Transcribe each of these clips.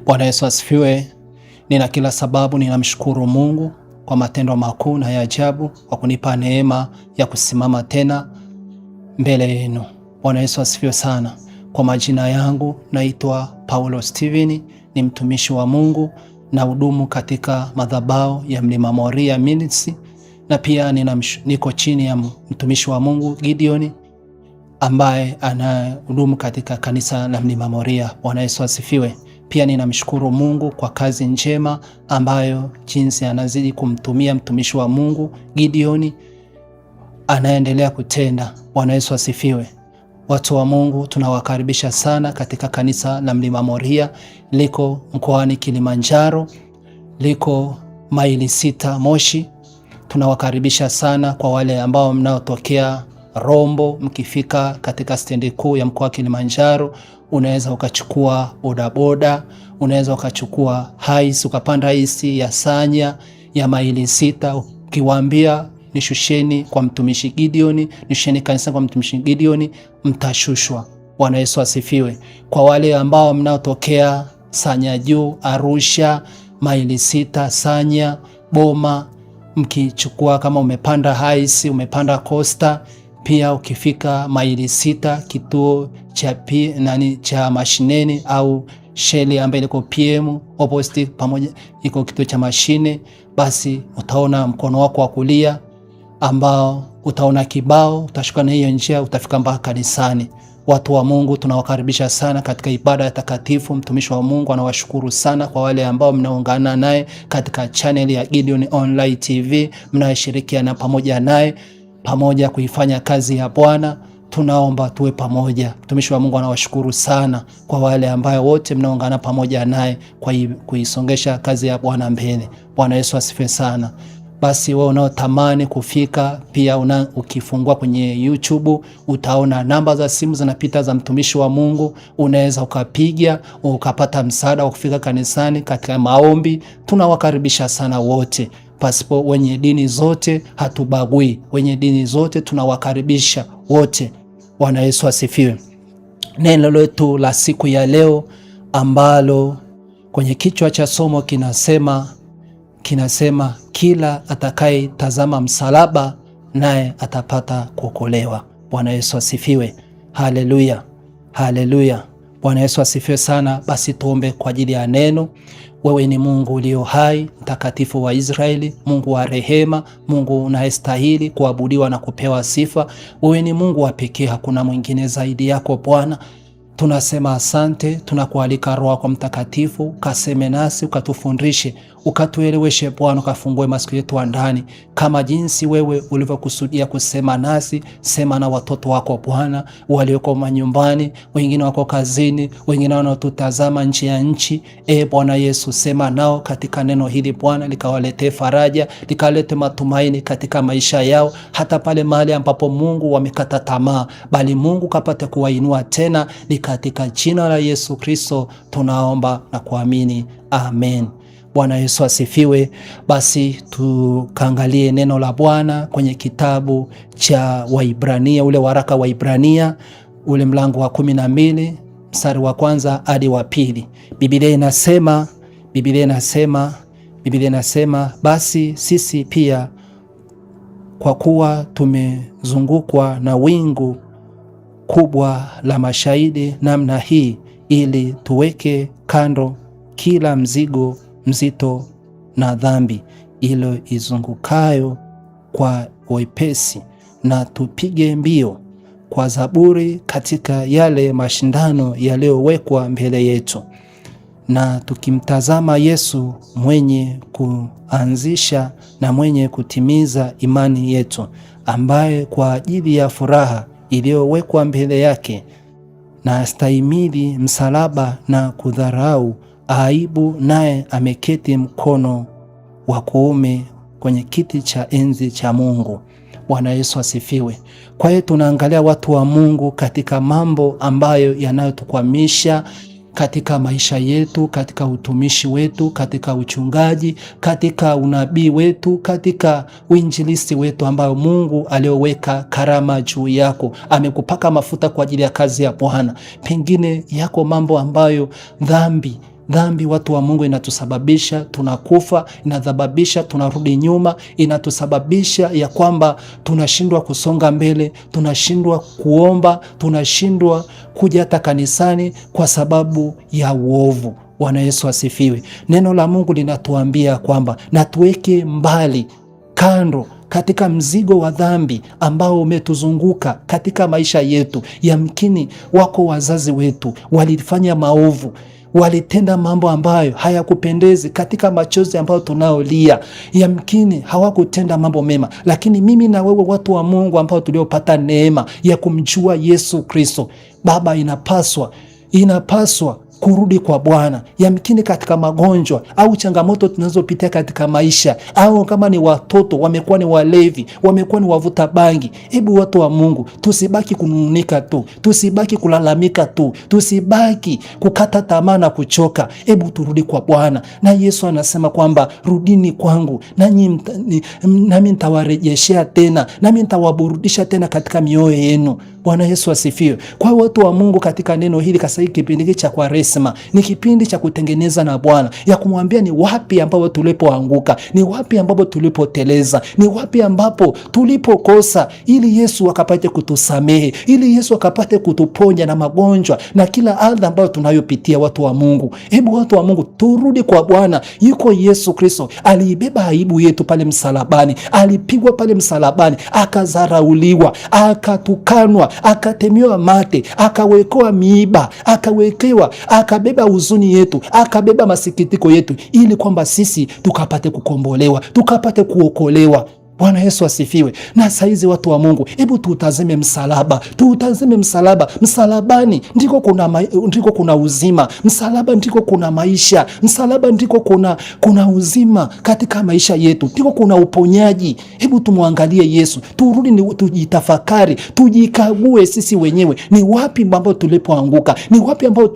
Bwana Yesu asifiwe. Nina kila sababu ninamshukuru Mungu kwa matendo makuu na ya ajabu kwa kunipa neema ya kusimama tena mbele yenu. Bwana Yesu asifiwe sana. Kwa majina yangu naitwa Paulo Steven, ni mtumishi wa Mungu na hudumu katika madhabahu ya Mlima Moria Ministry, na pia niko chini ya mtumishi wa Mungu Gideon ambaye anahudumu katika kanisa la Mlima Moria. Bwana Yesu asifiwe. Pia ninamshukuru Mungu kwa kazi njema ambayo jinsi anazidi kumtumia mtumishi wa Mungu Gideon anaendelea kutenda. Bwana Yesu asifiwe. Watu wa Mungu, tunawakaribisha sana katika kanisa la Mlima Moria, liko mkoani Kilimanjaro, liko maili 6 Moshi. Tunawakaribisha sana kwa wale ambao mnaotokea Rombo, mkifika katika stendi kuu ya mkoa wa Kilimanjaro, unaweza ukachukua bodaboda, unaweza ukachukua haisi, ukapanda haisi ya Sanya ya maili 6, ukiwaambia nishusheni kwa mtumishi Gideon, nishusheni kanisa kwa mtumishi Gideon, mtashushwa. Bwana Yesu asifiwe. Kwa wale ambao mnaotokea Sanya Juu, Arusha, maili 6, Sanya, Boma, mkichukua kama umepanda haisi, umepanda Costa, pia ukifika maili 6 kituo cha mashineni au Sheli ambaye liko PM opposite pamoja iko kituo cha mashine, basi utaona mkono wako wa kulia ambao utaona kibao, utashuka na hiyo njia utafika mpaka kanisani. Watu wa Mungu, tunawakaribisha sana katika ibada ya takatifu. Mtumishi wa Mungu anawashukuru sana kwa wale ambao mnaungana naye katika channel ya Gideon Online TV, mnashirikiana pamoja naye pamoja kuifanya kazi ya Bwana. Tunaomba tuwe pamoja. Mtumishi wa Mungu anawashukuru sana kwa wale ambao wote mnaungana pamoja naye kwa kuisongesha kazi ya Bwana mbele. Bwana Yesu asifiwe sana. Basi wewe unaotamani kufika pia ukifungua kwenye YouTube utaona namba za simu zinapita za mtumishi wa Mungu, unaweza ukapiga ukapata msaada wa kufika kanisani katika maombi. Tunawakaribisha sana wote, pasipo wenye dini zote, hatubagui. Wenye dini zote tunawakaribisha wote. Bwana Yesu asifiwe. Neno letu la siku ya leo ambalo kwenye kichwa cha somo kinasema kila atakaye tazama msalaba naye atapata kuokolewa. Bwana Yesu asifiwe. Haleluya. Haleluya. Bwana Yesu asifiwe sana. Basi tuombe kwa ajili ya neno. Wewe ni Mungu ulio hai, mtakatifu wa Israeli, Mungu wa rehema, Mungu unayestahili kuabudiwa na kupewa sifa. Wewe ni Mungu wa pekee, hakuna mwingine zaidi yako Bwana. Tunasema asante, tunakualika Roho yako Mtakatifu, ukaseme nasi, ukatufundishe, ukatueleweshe Bwana, ukafungue masikio yetu ndani kama jinsi wewe ulivyokusudia kusema nasi. Sema na watoto wako Bwana, walioko manyumbani, wengine wako kazini, wengine wanaotutazama nje ya nchi. Bwana Yesu, sema nao katika neno hili Bwana, likawaletee faraja, likalete matumaini katika maisha yao, hata pale mahali ambapo Mungu wamekata tamaa, bali Mungu kapate kuwainua tena. Katika jina la Yesu Kristo tunaomba na kuamini, amen. Bwana Yesu asifiwe. Basi tukaangalie neno la Bwana kwenye kitabu cha Waibrania, ule waraka wa Ibrania, ule mlango wa 12 mstari wa kwanza hadi wa pili. Biblia inasema basi sisi pia, kwa kuwa tumezungukwa na wingu kubwa la mashahidi namna hii, ili tuweke kando kila mzigo mzito na dhambi ilo izungukayo kwa wepesi, na tupige mbio kwa zaburi katika yale mashindano yaliyowekwa mbele yetu, na tukimtazama Yesu mwenye kuanzisha na mwenye kutimiza imani yetu, ambaye kwa ajili ya furaha iliyowekwa mbele yake na astahimili msalaba na kudharau aibu, naye ameketi mkono wa kuume kwenye kiti cha enzi cha Mungu. Bwana Yesu asifiwe. Kwa hiyo tunaangalia watu wa Mungu katika mambo ambayo yanayotukwamisha katika maisha yetu, katika utumishi wetu, katika uchungaji, katika unabii wetu, katika uinjilisti wetu, ambayo Mungu alioweka karama juu yako, amekupaka mafuta kwa ajili ya kazi ya Bwana. Pengine yako mambo ambayo dhambi Dhambi, watu wa Mungu, inatusababisha tunakufa, inasababisha tunarudi nyuma, inatusababisha ya kwamba tunashindwa kusonga mbele, tunashindwa kuomba, tunashindwa kuja hata kanisani kwa sababu ya uovu. Bwana Yesu asifiwe. Neno la Mungu linatuambia kwamba na tuweke mbali, kando, katika mzigo wa dhambi ambao umetuzunguka katika maisha yetu. Yamkini wako wazazi wetu walifanya maovu, walitenda mambo ambayo hayakupendezi katika machozi ambayo tunaolia. Yamkini hawakutenda mambo mema, lakini mimi na wewe, watu wa Mungu ambao tuliopata neema ya kumjua Yesu Kristo, Baba, inapaswa kurudi kwa Bwana. Yamkini katika magonjwa au changamoto tunazopitia katika maisha, au kama ni watoto wamekuwa ni walevi, wamekuwa ni wavuta bangi, hebu watu wa Mungu tusibaki kunung'unika tu, tusibaki kulalamika tu, tusibaki kukata tamaa na kuchoka. Hebu turudi kwa Bwana. Na Yesu anasema kwamba rudini kwangu nami nitawarejeshea tena, nami nitawaburudisha tena katika mioyo yenu. Bwana Yesu asifiwe. Kwa watu wa Mungu, katika neno hili, kasa hiki kipindi cha Kwaresma ni kipindi cha kutengeneza na Bwana, ya kumwambia ni wapi ambapo tulipoanguka, ni wapi ambapo tulipoteleza, ni wapi ambapo tulipokosa, ili Yesu akapate kutusamehe, ili Yesu akapate kutuponya na magonjwa na kila adha ambayo tunayopitia. Watu wa Mungu, hebu watu wa Mungu turudi kwa Bwana. Yuko Yesu Kristo, aliibeba aibu yetu pale msalabani, alipigwa pale msalabani, akazarauliwa, akatukanwa, akatemewa mate, akawekewa miiba, akabeba huzuni yetu, akabeba masikitiko yetu, ili kwamba sisi tukapate kukombolewa, tukapate kuokolewa. Bwana Yesu asifiwe. Na saizi watu wa Mungu, hebu tutazame msalaba, tutazame msalaba. Msalabani ndiko kuna uzima, msalaba ndiko kuna maisha, msalaba ndiko kuna uzima katika maisha yetu, ndiko kuna uponyaji. Hebu tumwangalie Yesu, turudi, tujitafakari, tujikague sisi wenyewe, ni wapi ambapo tulipoanguka, ni wapi ambapo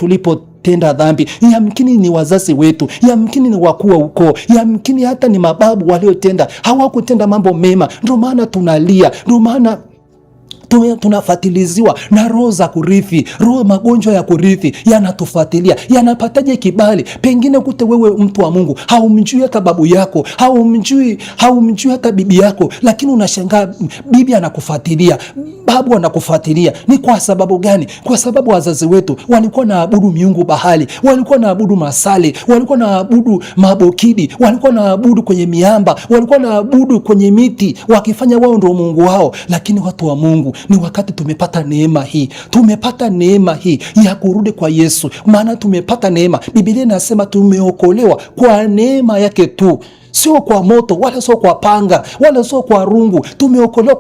tenda dhambi. Yamkini ni wazazi wetu, yamkini ni wakuu wa ukoo, yamkini hata ni mababu waliotenda, hawakutenda mambo mema, ndio maana tunalia, ndio maana tunafatiliziwa na roho za kurithi, magonjwa ya kurithi yanatufuatilia. Yanapataje kibali? Pengine kute wewe mtu wa Mungu haumjui hata babu yako, haumjui hata bibi yako, lakini unashangaa bibi anakufuatilia, babu anakufuatilia. Ni kwa sababu gani? Kwa sababu wazazi wetu walikuwa naabudu miungu bahali, walikuwa naabudu masali, walikuwa naabudu mabokidi, walikuwa naabudu kwenye miamba, walikuwa naabudu kwenye miti, wakifanya wao ndio Mungu wao. Lakini watu wa Mungu, ni wakati tumepata neema hii ya kurudi kwa Yesu, maana tumepata neema. Biblia inasema tumeokolewa kwa neema yake tu, sio kwa moto, wala sio kwa panga, wala sio kwa rungu. Tumeokolewa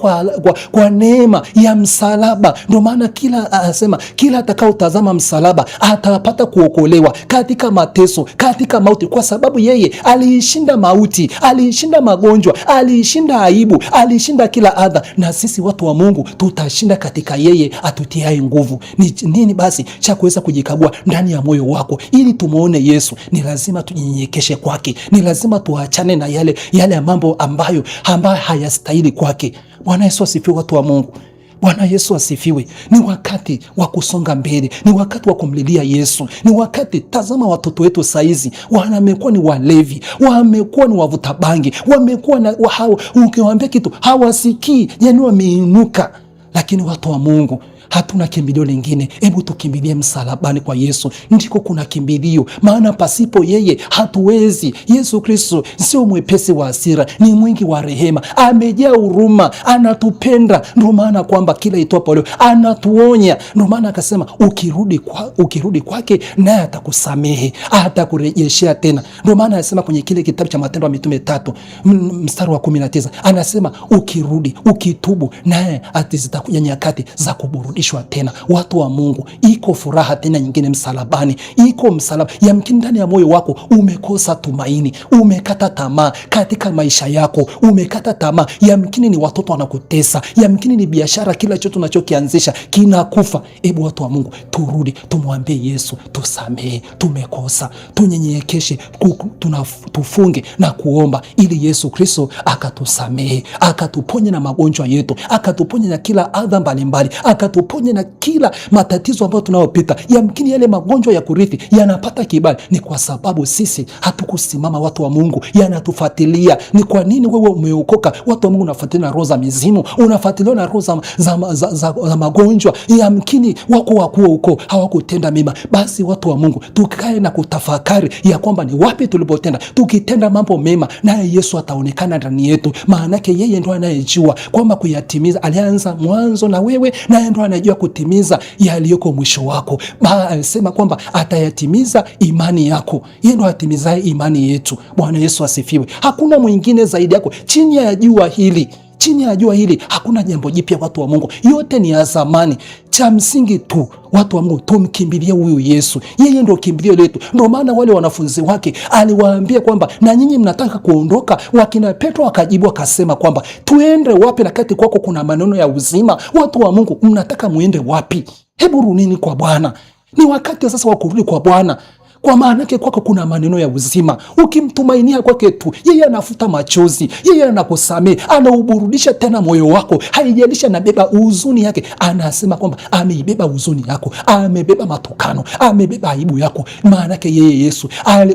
kwa neema ya msalaba. Ndio maana kila atakaotazama msalaba atapata kuokolewa katika mateso, katika mauti, kwa sababu yeye aliishinda mauti, aliishinda magonjwa, aliishinda aibu, aliishinda kila adha. Na sisi watu wa Mungu tutashinda katika yeye atutiaye nguvu. Ni nini basi cha kuweza kujikagua ndani ya moyo wako ili tumuone Yesu? Ni lazima tujinyenyekeshe kwake, ni lazima tuacha na yale mambo ambayo hayastahili kwake. Bwana Yesu asifiwe, watu wa Mungu. Bwana Yesu asifiwe. Ni wakati wa kusonga mbele, ni wakati wa kumlilia Yesu, ni wakati. Tazama watoto wetu saizi wamekuwa ni walevi, wamekuwa ni wavuta bangi, wamekuwa ukiwaambia kitu hawasikii, yani wameinuka. Lakini watu wa Mungu, hatuna kimbilio lingine. Hebu tukimbilie msalabani kwa Yesu, ndiko kuna kimbilio, maana pasipo yeye hatuwezi. Yesu Kristo sio mwepesi wa hasira, ni mwingi wa rehema, amejaa huruma, anatupenda. Ndio maana kwamba kila itwapo leo anatuonya. Ndio maana akasema ukirudi kwake naye atakusamehe, atakurejeshea tena. Ndio maana anasema kwenye kile kitabu cha Matendo ya Mitume 3 mstari wa 19, anasema ukirudi, ukitubu, naye zitakuja nyakati za kuburudishwa tena. Watu wa Mungu, iko furaha tena nyingine msalabani, iko msalaba. Yamkini ndani ya moyo wako umekosa tumaini, umekata tamaa katika maisha yako, umekata tamaa. Yamkini ni watoto wanakutesa, yamkini ni biashara, kila chochote unachokianzisha kinakufa. Hebu watu wa Mungu, turudi, tumwambie Yesu, tusamehe, tumekosa, tunyenyekeshe, tufunge na kuomba ili Yesu Kristo akatusamehe, akatuponye na magonjwa yetu, akatuponye na kila adha mbalimbali, atuponye na kila matatizo ambayo tunayopita. Yamkini yale magonjwa ya kurithi yanapata kibali, ni kwa sababu sisi hatukusimama. Watu wa Mungu, yanatufuatilia. Ni kwa nini wewe umeokoka, watu wa Mungu, unafuatilia na roho za mizimu, unafuatilia na roho za magonjwa? Yamkini wako wakuwa huko hawakutenda mema. Basi watu wa Mungu, tukae na kutafakari ya kwamba ni wapi tulipotenda. Tukitenda mambo mema, naye Yesu ataonekana ndani yetu, maanake yeye ndo anayejua kwamba kuyatimiza. Alianza mwanzo na wewe, naye ndo anajua kutimiza yaliyoko mwisho wako. Sema kwamba atayatimiza imani yako. Yeye ndo atimizaye imani yetu. Bwana Yesu asifiwe. Hakuna mwingine zaidi yako chini ya jua hili. Chini ya jua hili hakuna jambo jipya, watu wa Mungu, yote ni ya zamani. Cha msingi tu, watu wa Mungu, tumkimbilie huyu Yesu. Yeye ndio kimbilio letu. Ndio maana wale wanafunzi wake aliwaambia kwamba na nyinyi mnataka kuondoka? Wakina Petro akajibu akasema kwamba tuende wapi, na kati kwako kuna maneno ya uzima. Watu wa Mungu, mnataka muende wapi? Hebu rudini kwa Bwana. Ni wakati sasa wa kurudi kwa Bwana, kwa maana yake kwako kuna maneno ya uzima. Ukimtumainia kwake tu, yeye anafuta machozi, yeye anakusamehe, anauburudisha tena moyo wako. Haijalishi anabeba huzuni yake, anasema kwamba ameibeba huzuni yako, amebeba matukano, amebeba aibu yako. Maana yake yeye Yesu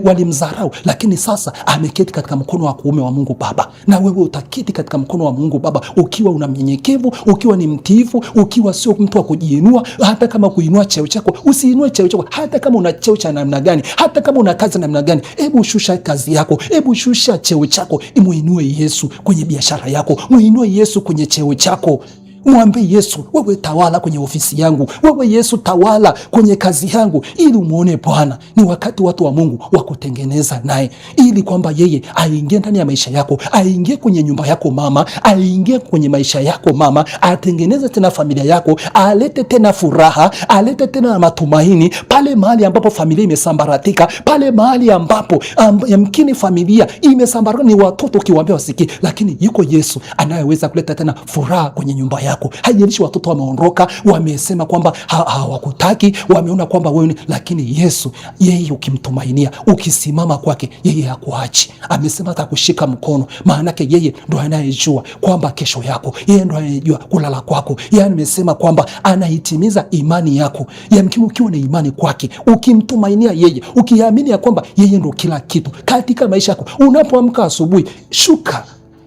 walimdharau, lakini sasa ameketi katika mkono wa kuume wa Mungu Baba. Na wewe utaketi katika mkono wa Mungu Baba ukiwa una mnyenyekevu, ukiwa ni mtiifu, ukiwa sio mtu wa kujiinua. Hata kama kuinua cheo chako, usiinue cheo chako. Hata kama una cheo cha namna gani, hata kama una kazi namna gani, hebu shusha kazi yako, hebu shusha cheo chako, muinue Yesu kwenye biashara yako, muinue Yesu kwenye cheo chako. Mwambie Yesu, wewe tawala kwenye ofisi yangu, wewe Yesu tawala kwenye kazi yangu, ili umuone Bwana. Ni wakati watu wa Mungu wa kutengeneza naye, ili kwamba yeye aingie ndani ya maisha yako, aingie kwenye nyumba yako mama, aingie kwenye maisha yako mama, atengeneze tena familia yako, alete tena furaha, alete tena matumaini pale mahali ambapo familia imesambaratika, pale mahali ambapo yamkini familia imesambaratika, ni watoto ukiwaambia wasikii, lakini yuko Yesu anayeweza kuleta tena furaha kwenye nyumba yako. Haijalishi watoto wameondoka, wamesema kwamba hawakutaki, wameona kwamba wewe, lakini Yesu, yeye ukimtumainia, ukisimama kwake, yeye hakuachi. Amesema atakushika mkono, maana yake yeye ndo anayejua kwamba kesho yako, yeye ndo anayejua kulala kwako. Yeye amesema kwamba anahitimiza imani yako. Yamkini ukiwa na imani kwake, ukimtumainia yeye, ukiamini ya kwamba yeye ndo kila kitu katika maisha yako, unapoamka asubuhi, shuka,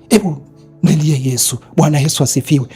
hebu mlilie Yesu. Bwana Yesu asifiwe.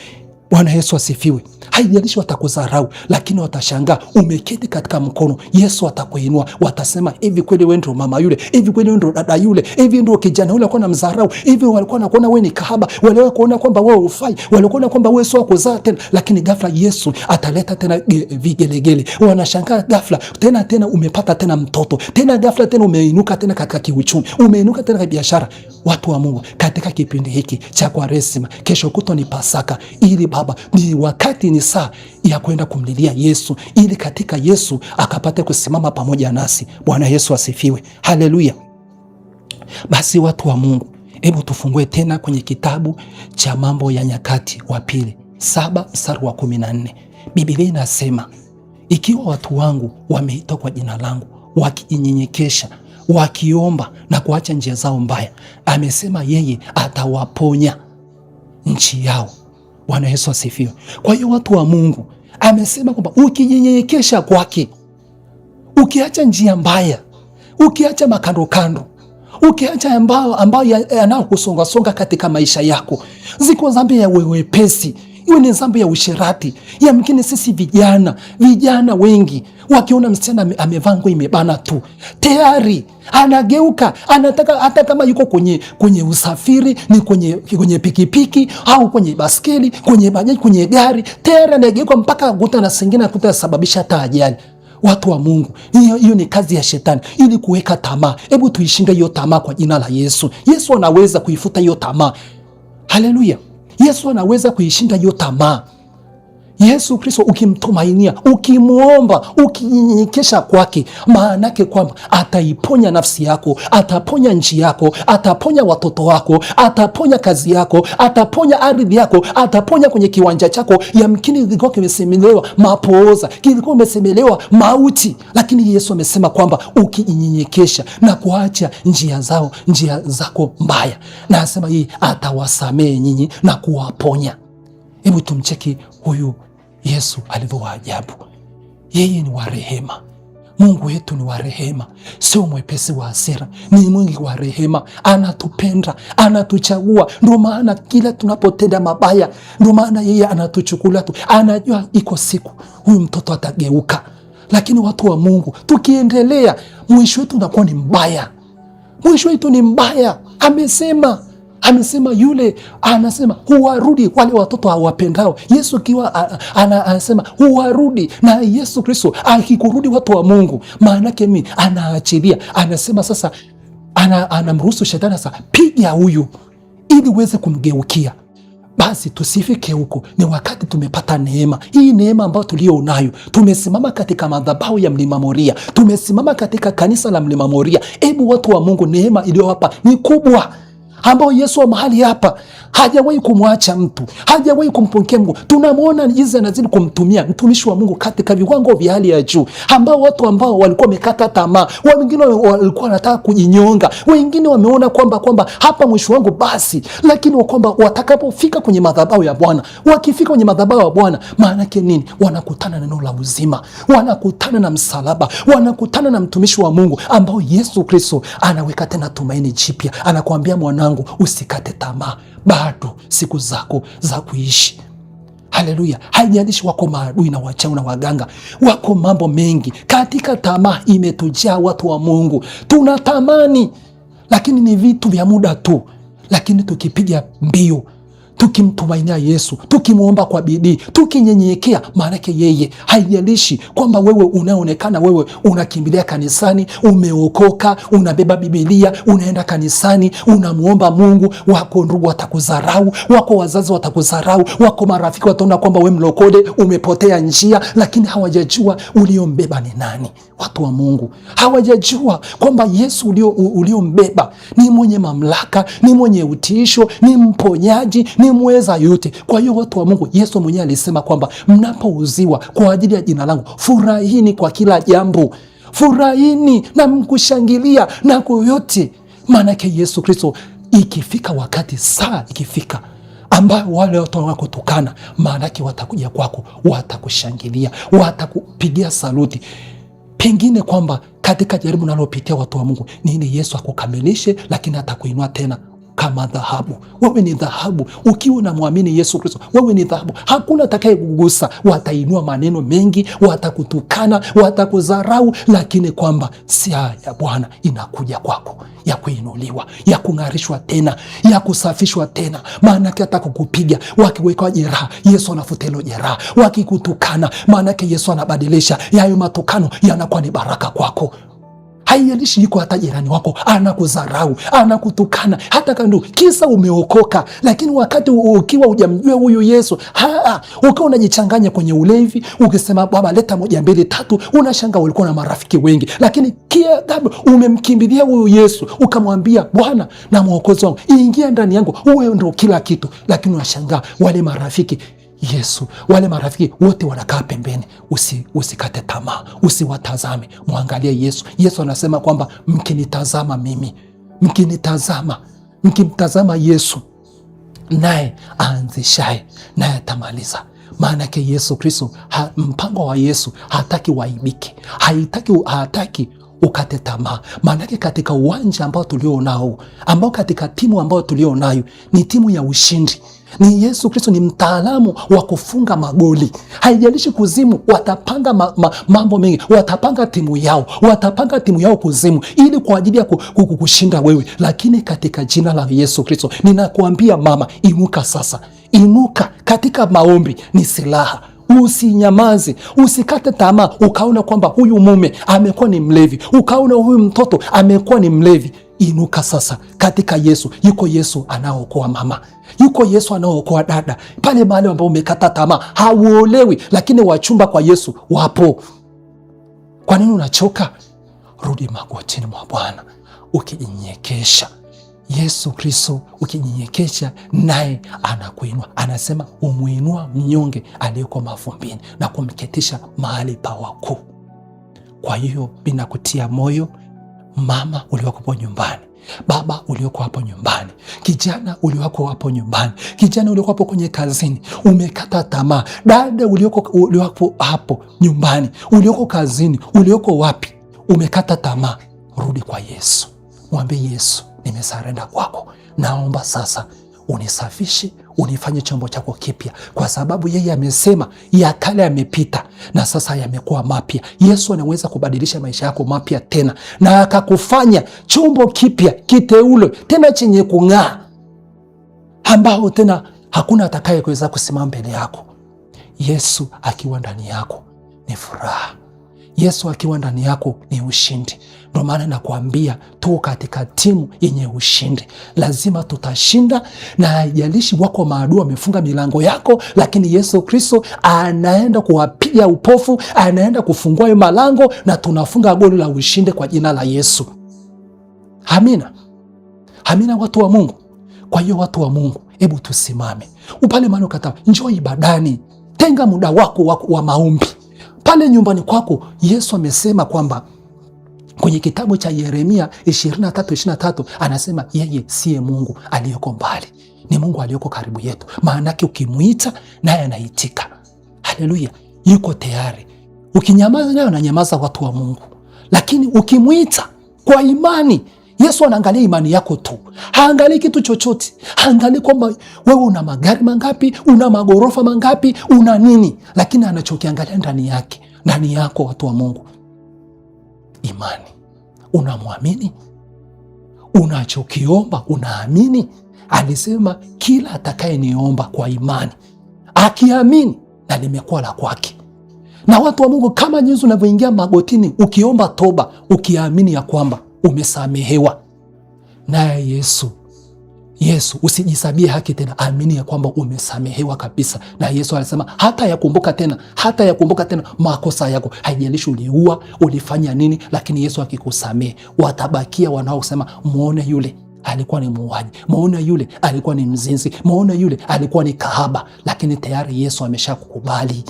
Bwana Yesu asifiwe. Haijalishi watakudharau, lakini watashangaa umeketi katika mkono. Yesu atakuinua, watasema hivi kweli wewe ndio mama yule, hivi kweli wewe ndio dada yule, hivi ndio kijana yule alikuwa anamdharau, hivi walikuwa wanakuona wewe ni kahaba, walikuwa wanakuona kwamba wewe hufai, walikuwa wanakuona kwamba wewe sio kuzaa tena. Lakini ghafla Yesu ataleta tena vigelegele, wanashangaa ghafla tena umepata tena mtoto, tena ghafla tena umeinuka tena katika kiuchumi, umeinuka tena katika biashara. Watu wa Mungu, katika kipindi hiki cha Kwaresima, kesho kutwa ni Pasaka, ili Baba, ni wakati, ni saa ya kwenda kumlilia Yesu, ili katika Yesu akapate kusimama pamoja nasi. Bwana Yesu asifiwe. Haleluya. Basi watu wa Mungu, hebu tufungue tena kwenye kitabu cha Mambo ya Nyakati wa Pili 7 mstari wa 14. Biblia inasema, ikiwa watu wangu wameitwa kwa jina langu, wakinyenyekesha, wakiomba na kuacha njia zao mbaya, amesema yeye atawaponya nchi yao. Bwana Yesu asifiwe. Kwa hiyo watu wa Mungu, amesema kwamba ukijinyenyekesha kwake, ukiacha njia mbaya, ukiacha makando kando, ukiacha ambayo yanayokusonga katika maisha yako, ziko dhambi ya wepesi, iwe ni dhambi ya usherati. Yamkini sisi vijana wengi wakiona msichana amevaa nguo imebana tu, tayari anageuka, anataka, hata kama yuko kwenye usafiri, ni kwenye pikipiki au kwenye baskeli, kwenye bajaji, kwenye gari, tayari anageuka mpaka kuta na singine kutasababisha hata ajali. Watu wa Mungu, hiyo ni kazi ya shetani, ili kuweka tamaa. Hebu tuishinde hiyo tamaa kwa jina la Yesu. Yesu anaweza kuifuta hiyo tamaa. Haleluya. Yesu anaweza kuishinda hiyo tamaa. Yesu Kristo ukimtumainia, ukimuomba, ukinyenyekesha kwake, maana yake kwamba ataiponya nafsi yako, ataponya nchi yako, ataponya watoto wako, ataponya kazi yako, ataponya ardhi yako, ataponya kwenye kiwanja chako. Yamkini kilikuwa kimesemelewa mapooza, kilikuwa kimesemelewa mauti, lakini Yesu amesema kwamba ukinyenyekesha na kuacha njia zako mbaya, na anasema yeye atawasamehe nyinyi na kuwaponya. Hebu tumcheki huyu Yesu alivyo wa ajabu. Yeye ni wa rehema. Mungu wetu ni wa rehema, sio mwepesi wa hasira, ni mwingi wa rehema. Anatupenda, anatuchagua. Ndio maana kila tunapotenda mabaya, ndio maana yeye anatuchukulia tu. Anajua iko siku huyu mtoto atageuka. Lakini watu wa Mungu tukiendelea, mwisho wetu unakuwa ni mbaya. Mwisho wetu ni mbaya. Amesema yule, anasema huwarudi wale watoto hawapendao. Yesu akiwa anasema huwarudi, na Yesu Kristo akikurudi watu wa Mungu, maana yake mimi anaachilia. Anasema sasa anamruhusu shetani sasa, piga huyu ili uweze kumgeukia. Basi tusifike huko. Ni wakati tumepata neema. Hii neema ambayo tulio nayo, tumesimama katika madhabahu ya Mlima Moria, tumesimama katika kanisa la Mlima Moria. Hebu watu wa Mungu, neema iliyo hapa ni kubwa, ambao Yesu wa mahali hapa hajawahi kumwacha mtu, hajawahi kumpokea Mungu. Tunamwona jinsi anazidi kumtumia mtumishi wa Mungu katika viwango vya hali ya juu, ambao watu ambao walikuwa wamekata tamaa, wengine walikuwa wanataka kujinyonga, wengine wameona kwamba hapa mwisho wangu basi, lakini kwamba watakapofika kwenye madhabahu ya Bwana, wakifika kwenye madhabahu ya Bwana, maana yake nini? Wanakutana na neno la uzima, wanakutana na msalaba, wanakutana na mtumishi wa Mungu ambao Yesu Kristo anaweka tena tumaini jipya. Anakuambia, mwanangu, usikate tamaa, bado siku zako za kuishi. Haleluya! Haijalishi wako maadui na wachawi na waganga, wako mambo mengi. Katika tamaa imetujaa watu wa Mungu, tunatamani, lakini ni vitu vya muda tu. Lakini tukipiga mbio, tukimtumainia Yesu, tukimwomba kwa bidii, tukinyenyekea, maanake yeye, haijalishi kwamba wewe unaonekana wewe unakimbilia kanisani, umeokoka, unabeba Biblia, unaenda kanisani, unamwomba Mungu, wako ndugu watakudharau, wako wazazi watakudharau, wako marafiki wataona kwamba wewe mlokole, umepotea njia, lakini hawajajua uliombeba ni nani. Watu wa Mungu hawajajua kwamba Yesu uliombeba ni mwenye mamlaka, ni mwenye utiisho, ni mponyaji, ni mweza yote. Kwa hiyo watu wa Mungu, Yesu mwenyewe alisema kwamba mnapouziwa kwa ajili ya jina langu, furahini kwa kila jambo, furahini na mkushangilia na yote. Maanake Yesu Kristo, ikifika wakati, saa ikifika ambayo wale watu wanakutukana, maanake watakuja kwako, watakushangilia, watakupigia saluti. Pengine kwamba katika jaribu nalopitia, watu wa Mungu, nini Yesu akukamilishe, lakini atakuinua tena kama dhahabu. Wewe ni dhahabu. Ukiwa unamwamini Yesu Kristo, wewe ni dhahabu. Hakuna atakaye kugusa. Watainua maneno mengi, watakutukana, watakudharau, lakini kwamba saa ya Bwana inakuja kwako, ya kuinuliwa, ya kung'arishwa tena, ya kusafishwa tena. Maana yake atakukupiga, wakiweka jeraha, Yesu anafuta hilo jeraha. Wakikutukana, maana yake Yesu anabadilisha yayo matukano yanakuwa ni baraka kwako. Haijalishi yuko hata jirani wako anakudharau, anakutukana, hata kandu kisa umeokoka, lakini wakati ukiwa hujamjua huyu Yesu, ukiwa unajichanganya kwenye ulevi, ukisema baba leta 1 2 3, unashanga ulikuwa na marafiki wengi, lakini kia umemkimbilia huyu Yesu, ukamwambia Bwana na Mwokozi wangu, ingia ndani yangu, uwe ndio kila kitu, lakini unashangaa wale marafiki Yesu, wale marafiki wote wanakaa pembeni. Usikate tamaa, usiwatazame, mwangalie Yesu. Yesu anasema kwamba mkinitazama mimi, mkimtazama Yesu, naye aanzishaye naye atamaliza. Maana yake Yesu Kristo, mpango wa Yesu hataki waibike, hataki ukate tamaa. Maana yake katika uwanja ambao tulio nao, ambao katika timu ambao tulio nayo ni timu ya ushindi. Ni Yesu Kristo ni mtaalamu wa kufunga magoli. Haijalishi kuzimu watapanga mambo mengi, watapanga timu yao kuzimu ili kwa ajili ya kukushinda wewe, lakini katika jina la Yesu Kristo ninakuambia mama, inuka sasa, inuka katika maombi, ni silaha. Usinyamaze, usikate tamaa. Ukaona kwamba huyu mume amekuwa ni mlevi, ukaona huyu mtoto amekuwa ni mlevi, inuka sasa katika Yesu. Yuko Yesu anaokoa mama, yuko Yesu anaokoa dada. Pale mahali ambapo umekata tamaa, hauolewi, lakini wachumba kwa Yesu wapo. Kwa nini unachoka? Rudi magotini mwa Bwana ukijinyenyekesha. Yesu Kristo ukijinyenyekesha, naye anakuinua. Anasema umuinua mnyonge aliyeko mavumbini na kumketisha mahali pa wakuu. Kwa hiyo binakutia moyo mama uliokuwa nyumbani, baba ulioko hapo nyumbani, kijana ulioko hapo nyumbani, kijana ulioko hapo kwenye kazini, umekata tamaa, dada ulioko hapo nyumbani, ulioko kazini, ulioko wapi, umekata tamaa, rudi kwa Yesu. Mwambie Yesu, nimesarenda kwako, naomba sasa unisafishe, unifanye chombo chako kipya, kwa sababu yeye amesema ya kale yamepita na sasa yamekuwa mapya. Yesu anaweza kubadilisha maisha yako mapya tena na akakufanya chombo kipya, kiteule tena chenye kung'aa, ambao tena hakuna atakayeweza kusimama mbele yako. Yesu akiwa ndani yako ni furaha. Yesu akiwa ndani yako ni ushindi. Ndio maana nakwambia tu katika timu yenye ushindi. Lazima tutashinda, na haijalishi wako maadui wamefunga milango yako, lakini Yesu Kristo anaenda kuwapiga upofu, anaenda kufungua hiyo malango, na tunafunga goli la ushindi kwa jina la Yesu. Amina. Amina, watu wa Mungu. Kwa hiyo watu wa Mungu, hebu tusimame. Upale maana ukata, njoo ibadani. Tenga muda wako wa maombi. Pale nyumbani kwako, Yesu amesema kwamba kwenye kitabu cha Yeremia 23:23 anasema yeye siye Mungu aliyoko mbali, ni Mungu aliyoko karibu yetu. Maanake ukimuita naye anaitika. Haleluya, yuko tayari. Ukinyamaza naye ananyamaza, watu wa Mungu. Lakini ukimuita kwa imani, Yesu anaangalia imani yako tu, haangalii kitu chochote. Haangalii kwamba wewe una magari mangapi, una magorofa mangapi, una nini, lakini anachokiangalia ndani yako, watu wa Mungu, imani. Unamwamini? Unachokiomba unaamini? Alisema kila atakayeniomba kwa imani, akiamini, na limekuwa la kwake. Na watu wa Mungu, kama jinsi unavyoingia magotini ukiomba toba, ukiamini ya kwamba umesamehewa naye Yesu, usijisabie haki tena, amini ya kwamba umesamehewa kabisa. Na Yesu alisema hata yakumbuka tena makosa yako. Haijalishi uliua, ulifanya nini, lakini Yesu akikusamehe, watabakia wanaosema muone yule alikuwa ni muuaji, muone yule alikuwa ni mzinzi, muone yule alikuwa ni kahaba, lakini tayari Yesu ameshakukubali.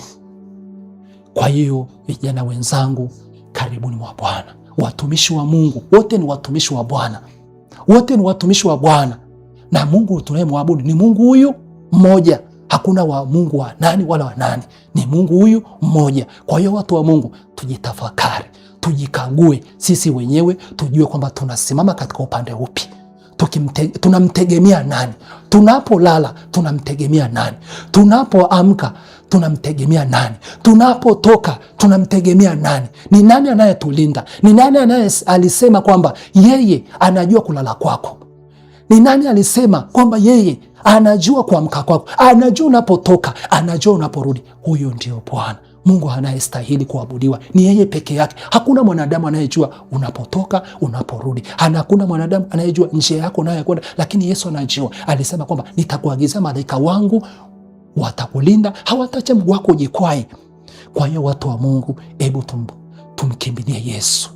Kwa hiyo vijana wenzangu, karibuni mwa Bwana. Watumishi wa Mungu wote ni watumishi wa Bwana, wote ni watumishi wa Bwana. Na Mungu tunayemwabudu ni Mungu huyu mmoja. Hakuna wa Mungu wa nani wala wa nani, ni Mungu huyu mmoja. Kwa hiyo watu wa Mungu, tujitafakari, tujikague sisi wenyewe, tujue kwamba tunasimama katika upande upi. Tunamtegemea nani? Tunapolala tunamtegemea nani? Tunapoamka tunamtegemea nani? Tunapotoka tunamtegemea nani? Ni nani anayetulinda? Ni nani alisema kwamba yeye anajua kulala kwako? Ni nani alisema kwamba yeye anajua kuamka kwako, anajua unapotoka, anajua unaporudi? Huyo ndio Bwana Mungu anayestahili kuabudiwa, ni yeye peke yake. Hakuna mwanadamu anayejua unapotoka, unaporudi. Hakuna mwanadamu anayejua njia yako unayokwenda, lakini Yesu anajua. Alisema kwamba nitakuagizia malaika wangu, watakulinda, hawatacha mguu wako ujikwae. Kwa hiyo watu wa Mungu, hebu tumkimbilie Yesu.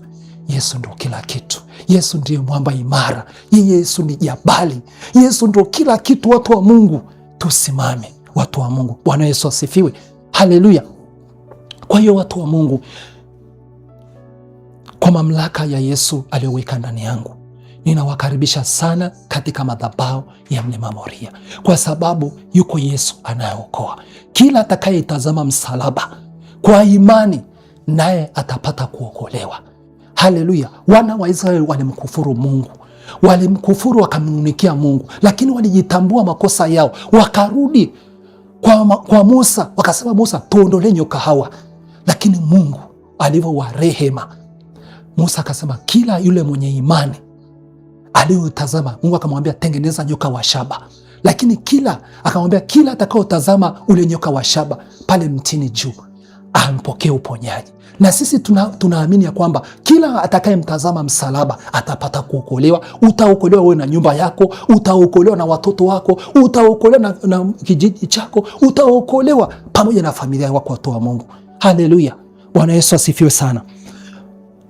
Yesu ndio kila kitu. Yesu ndiye mwamba imara. Yesu ni jabali. Yesu ndio kila kitu. Watu wa Mungu, tusimame. Watu wa Mungu, Bwana Yesu asifiwe. Haleluya. Kwa hiyo watu wa Mungu, kwa mamlaka ya Yesu aliyoweka ndani yangu, ninawakaribisha sana katika madhabahu ya Mlima Moria, kwa sababu yuko Yesu anayeokoa. Kila atakayeitazama msalaba kwa imani, naye atapata kuokolewa. Haleluya. Wana wa Israeli walimkufuru Mungu, walimkufuru wakamnunikia Mungu, lakini walijitambua makosa yao, wakarudi kwa Musa, wakasema, Musa, tuondolee nyoka hawa. Lakini Mungu alivyo wa rehema, Musa akasema kila yule mwenye imani aliyotazama, Mungu akamwambia tengeneza nyoka wa shaba. Lakini akamwambia kila atakaotazama ule nyoka wa shaba pale mtini juu ampokee uponyaji. Na sisi tunaamini ya kwamba kila atakayemtazama msalaba atapata kuokolewa. Utaokolewa wewe na nyumba yako, utaokolewa na watoto wako, utaokolewa na kijiji chako, utaokolewa pamoja na familia yako, watu wa Mungu. Haleluya. Bwana Yesu asifiwe sana.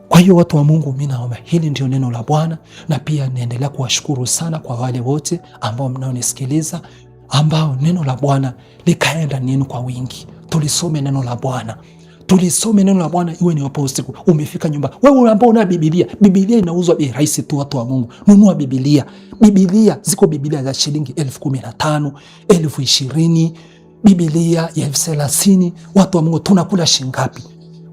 Kwa hiyo watu wa Mungu, mimi naomba hili ndio neno la Bwana, na pia naendelea kuwashukuru sana kwa wale wote ambao mnaonisikiliza, ambao neno la Bwana likaenda nini kwa wingi. Tulisome neno la Bwana, tulisome neno la Bwana iwe ni wapo usiku. Umefika nyumba, wewe ambao una Biblia, Biblia inauzwa bei rahisi tu, watu wa Mungu. Nunua Biblia. Biblia ziko Biblia za shilingi 15,000, 20,000, Biblia ya 30,000. Watu wa Mungu, tunakula shingapi?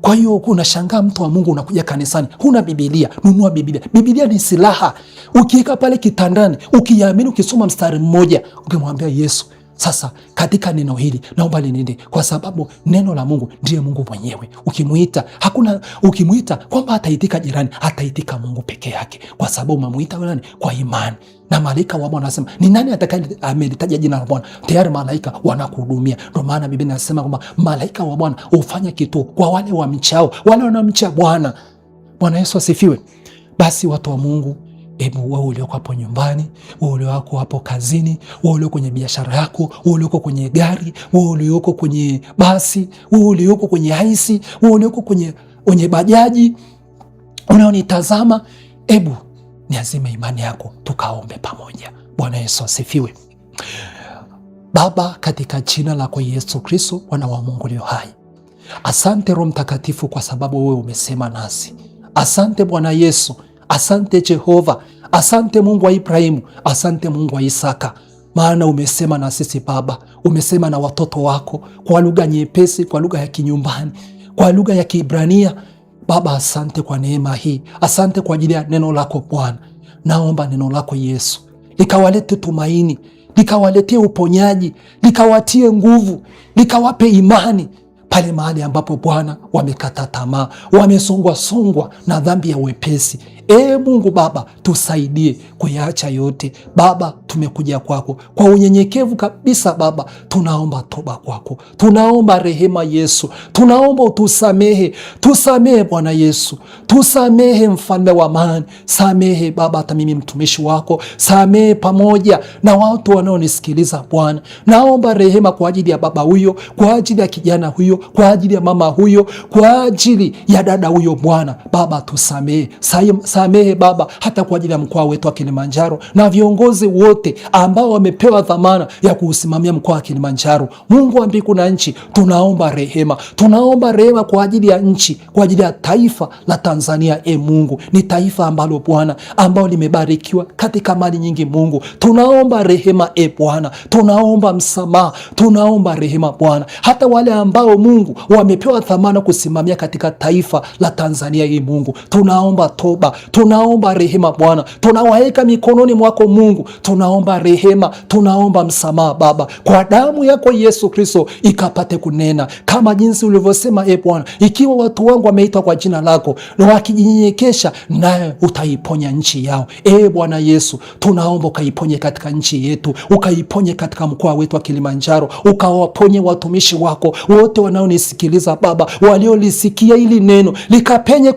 Kwa hiyo unashangaa mtu wa Mungu unakuja kanisani huna Biblia. Nunua Biblia. Biblia ni silaha. Ukiweka pale kitandani, ukiamini, ukisoma mstari mmoja, ukimwambia Yesu, sasa katika neno hili naomba linende, kwa sababu neno la Mungu ndiye Mungu mwenyewe. Ukimuita kwamba ataitika jirani, ataitika Mungu peke yake, kwa sababu umemuita nani? Kwa imani. Na malaika wa Bwana anasema, ni nani atakaye amelitaja jina la Bwana? Tayari malaika wanakuhudumia. Ndio maana Biblia inasema kwamba malaika wa Bwana hufanya kituo kwa wale wamchao, wale wanamcha Bwana. Bwana Yesu asifiwe. Basi watu wa Mungu, hebu wewe ulioko hapo nyumbani, wewe ulioko hapo kazini, wewe ulioko kwenye biashara yako, wewe ulioko kwenye gari, wewe ulioko kwenye basi, wewe ulioko kwenye haisi, wewe ulioko kwenye bajaji, unaonitazama, hebu niazime imani yako, tukaombe pamoja. Bwana Yesu asifiwe. Baba, katika jina lako Yesu Kristo, Mwana wa Mungu aliye hai, asante Roho Mtakatifu kwa sababu wewe umesema nasi. Asante Bwana Yesu. Asante Jehova, asante Mungu wa Ibrahimu, asante Mungu wa Isaka, maana umesema na sisi Baba, umesema na watoto wako kwa lugha nyepesi, kwa lugha ya kinyumbani, kwa lugha ya Kiebrania. Baba, asante kwa neema hii, asante kwa ajili ya neno lako Bwana. Naomba neno lako Yesu likawalete tumaini, likawaletea uponyaji, likawatie nguvu, likawape imani pale mahali ambapo Bwana wamekata tamaa, wamesongwa na dhambi ya wepesi. Mungu Baba, tusaidie kuyaacha yote. Baba, tumekuja kwako kwa unyenyekevu kabisa. Baba, tunaomba toba kwako, tunaomba rehema Yesu, tunaomba utusamehe. Tusamehe Bwana Yesu, tusamehe Mfalme wa amani. Samehe Baba hata mimi mtumishi wako, samehe pamoja na watu wanaonisikiliza Bwana. Naomba rehema kwa ajili ya baba huyo, kwa ajili ya kijana huyo, kwa ajili ya mama huyo, kwa ajili ya dada huyo Bwana. Baba, tusamehe. Samehe Baba hata kwa ajili ya mkoa wetu wa Kilimanjaro na viongozi wote ambao wamepewa dhamana ya kuusimamia mkoa wa Kilimanjaro. Mungu wa mbingu na nchi, tunaomba rehema. Tunaomba rehema kwa ajili ya nchi, kwa ajili ya taifa la Tanzania. Mungu, ni taifa ambalo Bwana, ambao limebarikiwa katika mali nyingi. Mungu, tunaomba rehema Bwana, tunaomba msamaha, tunaomba rehema Bwana, hata wale ambao Mungu wamepewa dhamana kusimamia katika taifa la Tanzania. Mungu, tunaomba toba, tunaomba rehema Bwana, tunawaweka mikononi mwako Mungu, tunaomba rehema, tunaomba msamaha Baba, kwa damu yako Yesu Kristo ikapate kunena kama jinsi ulivyosema Bwana, ikiwa watu wangu wameitwa kwa jina lako na wakijinyenyekesha, naye utaiponya nchi yao. Bwana Yesu, tunaomba ukaiponye katika nchi yetu, ukaiponye katika mkoa wetu wa Kilimanjaro, ukawaponye watumishi wako wote wanaonisikiliza Baba, waliolisikia hili neno likapenye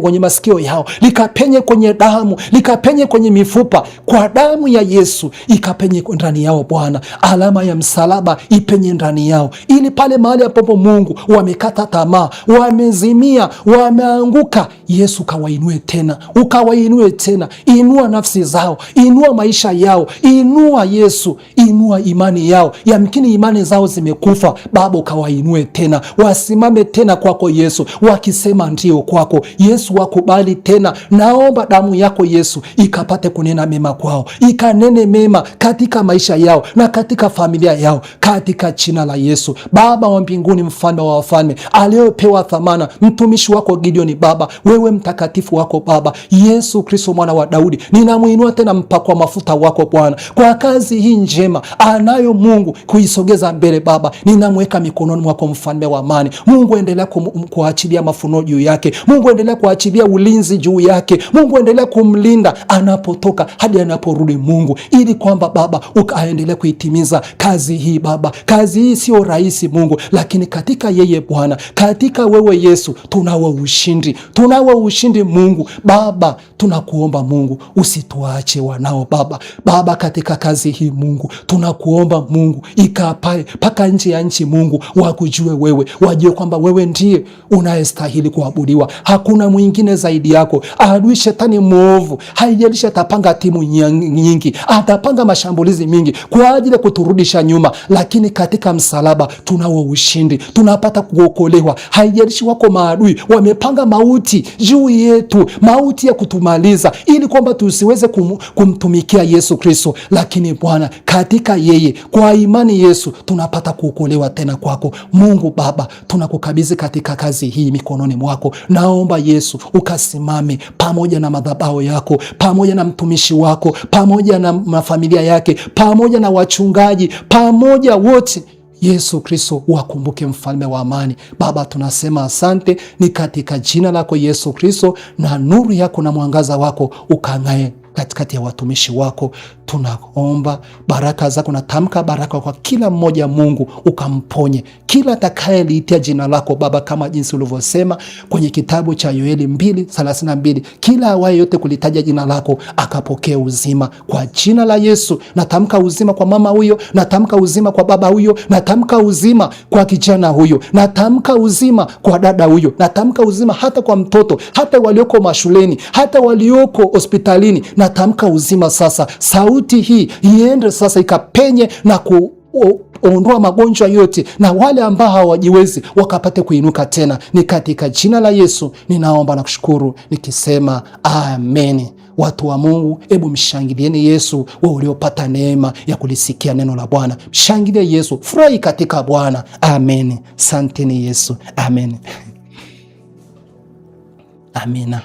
kwenye masikio yao, likapenye kwenye damu, likapenye kwenye mifupa, kwa damu ya Yesu ikapenye ndani yao Bwana. Alama ya msalaba ipenye ndani yao, ili pale mahali ambapo Mungu wamekata tamaa, wamezimia, wameanguka, Yesu kawainue tena, ukawainue tena. Inua nafsi zao, inua maisha yao, inua Yesu, inua imani yao. Yamkini imani zao zimekufa Baba, ukawainue tena, wasimame tena kwako Yesu, wakisema ndio kwako Yesu, wakubali tena. Naomba damu yako Yesu ikapate kunena mema kwao, ikanene mema katika maisha yao na katika familia yao, katika jina la Yesu. Baba wa mbinguni, mfalme wa wafalme, aliyopewa dhamana mtumishi wako Gideon Baba, wewe mtakatifu wako Baba, Yesu Kristo mwana wa Daudi, ninamuinua tena mpakwa mafuta wako Bwana, kwa kazi hii njema anayo Mungu kuisogeza mbele Baba, ninamweka mikononi mwako mfalme wa amani. Mungu, endelea kuachilia mafunuo juu yake. Mungu, endelea kuachilia ulinzi juu yake. Mungu, endelea kumlinda anapotoka hadi anaporudi Mungu, ili kwamba Baba ukaendelea kuitimiza kazi hii Baba. Kazi hii sio rahisi Mungu, lakini katika yeye Bwana, katika wewe Yesu tunao ushindi, tunao ushindi Mungu. Baba, tunakuomba Mungu usituache wanao Baba. Baba, katika kazi hii Mungu tunakuomba Mungu ikapae mpaka nje ya nchi Mungu, wakujue wewe, wajue kwamba wewe ndiye unayestahili kuabudiwa, hakuna mwingine zaidi yako. yako. Adui shetani mwovu, haijalishi atapanga timu nyingi, atapanga mashambulizi mingi kwa ajili ya kuturudisha nyuma, lakini katika msalaba tunao ushindi, tunapata kuokolewa. Haijalishi wako maadui wamepanga mauti juu yetu, mauti ya kutumaliza, ili kwamba tusiweze kumtumikia Yesu Kristo, lakini Bwana, katika yeye, kwa imani Yesu, tunapata kuokolewa tena kwako. Mungu Baba, tunakukabidhi katika kazi hii mikononi mwako. Naomba Yesu ukasimame pamoja na madhabahu yako, pamoja na mtumishi wako, pamoja na familia yake, pamoja na wachungaji, pamoja wote. Yesu Kristo, wakumbuke mfalme wa amani. Baba, tunasema asante, ni katika jina lako Yesu Kristo, na nuru yako na mwangaza wako ukang'ae katikati ya watumishi wako. Tunaomba baraka zako, natamka baraka kwa kila mmoja. Mungu ukamponye kila atakayeliitia jina lako Baba, kama jinsi ulivyosema kwenye kitabu cha Yoeli 2:32, kila awaye yote kulitaja jina lako akapokea uzima. Kwa jina la Yesu natamka uzima kwa mama huyo, natamka uzima kwa baba huyo, natamka uzima kwa kijana huyo, natamka uzima kwa dada huyo, natamka uzima hata kwa mtoto, hata walioko mashuleni, hata walioko hospitalini. Natamka uzima sasa. Sauti hii iende sasa ikapenye na kuondoa magonjwa yote, na wale ambao hawajiwezi wakapate kuinuka tena. Ni katika jina la Yesu ninaomba na kushukuru nikisema amen. Watu wa Mungu, hebu mshangilieni Yesu, wewe uliopata neema ya kulisikia neno la Bwana. Mshangilie Yesu, furahi katika Bwana. Amen. Santeni Yesu. Amen. Amina.